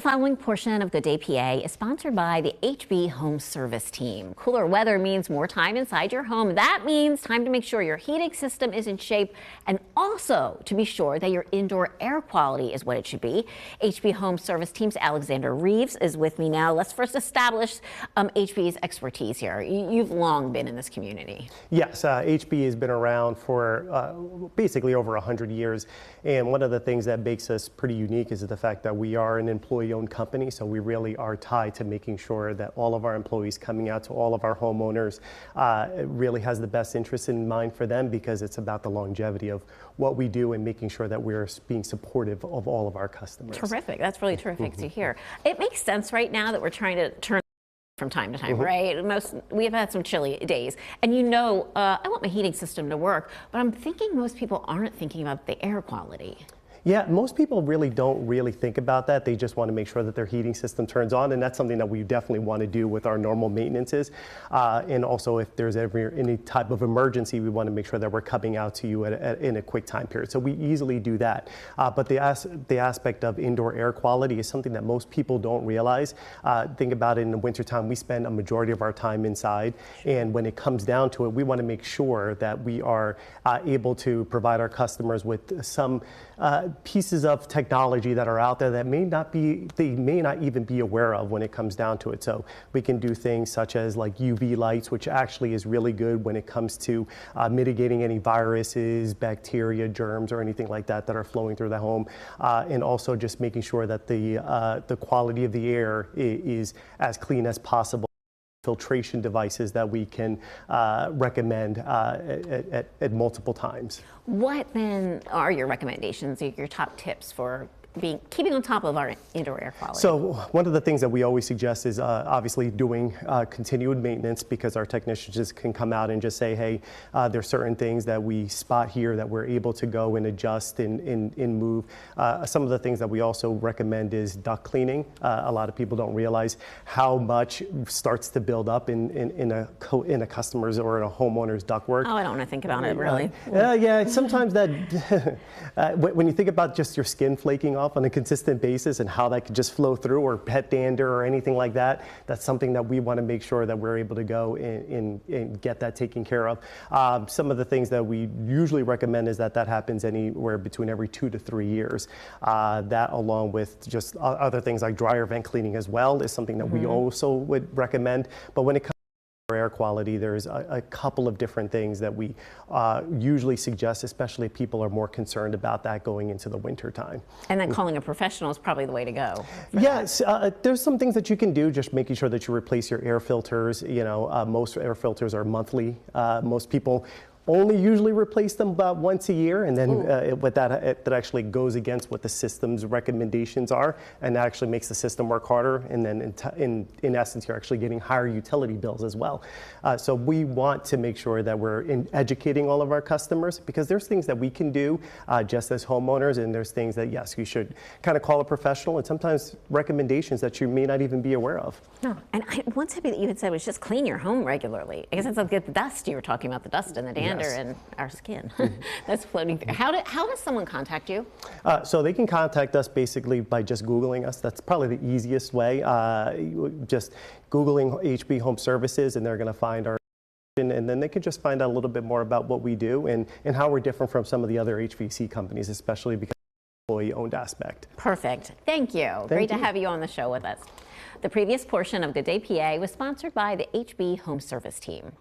The following portion of Good Day PA is sponsored by the HB Home Service Team. Cooler weather means more time inside your home. That means time to make sure your heating system is in shape and also to be sure that your indoor air quality is what it should be. HB Home Service Team's Alexander Reeves is with me now. Let's first establish HB's expertise here. You've long been in this community. Yes, HB has been around for basically over 100 years. And one of the things that makes us pretty unique is the fact that we are an employee-owned company, so we really are tied to making sure that all of our employees coming out to all of our homeowners really has the best interest in mind for them, because it's about the longevity of what we do and making sure that we're being supportive of all of our customers. Terrific. That's really terrific to hear. It makes sense right now that we're trying to turn from time to time, right? We have had some chilly days, and I want my heating system to work, but I'm thinking most people aren't thinking about the air quality. Yeah, most people really don't think about that. They just want to make sure that their heating system turns on, and that's something that we definitely want to do with our normal maintenances. And also, if there's ever any type of emergency, we want to make sure that we're coming out to you in a quick time period. So we easily do that. But the aspect of indoor air quality is something that most people don't realize. Think about it, in the wintertime, we spend a majority of our time inside. And when it comes down to it, we want to make sure that we are able to provide our customers with some pieces of technology that are out there that they may not even be aware of when it comes down to it. So we can do things such as like UV lights, which actually is really good when it comes to mitigating any viruses, bacteria, germs, or anything like that that are flowing through the home, and also just making sure that the quality of the air is as clean as possible. Filtration devices that we can recommend at multiple times. What then are your recommendations, your top tips for keeping on top of our indoor air quality? So one of the things that we always suggest is obviously doing continued maintenance, because our technicians just can come out and just say, hey, there's certain things that we spot here that we're able to go and adjust and move. Some of the things that we also recommend is duct cleaning. A lot of people don't realize how much starts to build up in a customer's or in a homeowner's ductwork. Oh, I don't want to think about it, really. Yeah, sometimes that, when you think about just your skin flaking off on a consistent basis and how that could just flow through, or pet dander or anything like that, that's something that we want to make sure that we're able to go and get that taken care of. Some of the things that we usually recommend is that happens anywhere between every 2 to 3 years. That, along with just other things like dryer vent cleaning as well, is something that we also would recommend. But when it comes air quality, there's a couple of different things that we usually suggest, especially if people are more concerned about that going into the winter time. And then calling a professional is probably the way to go. Yes, there's some things that you can do, just making sure that you replace your air filters. Most air filters are monthly. Most people only usually replace them about once a year, and then that actually goes against what the system's recommendations are, and that actually makes the system work harder, and then in essence you're actually getting higher utility bills as well. So we want to make sure that we're educating all of our customers, because there's things that we can do just as homeowners, and there's things that, yes, you should kind of call a professional, and sometimes recommendations that you may not even be aware of. No, and one tip that you had said was just clean your home regularly. I guess it's like the dust, you were talking about the dust and the dander. Yes. And our skin that's floating through. How does someone contact you? So they can contact us basically by just Googling us. That's probably the easiest way. Just Googling HB Home Services, and they're going to find our, and then they can just find out a little bit more about what we do and how we're different from some of the other HVAC companies, especially because of the employee-owned aspect. Perfect. Thank you. Great to have you on the show with us. The previous portion of Good Day PA was sponsored by the HB Home Service Team.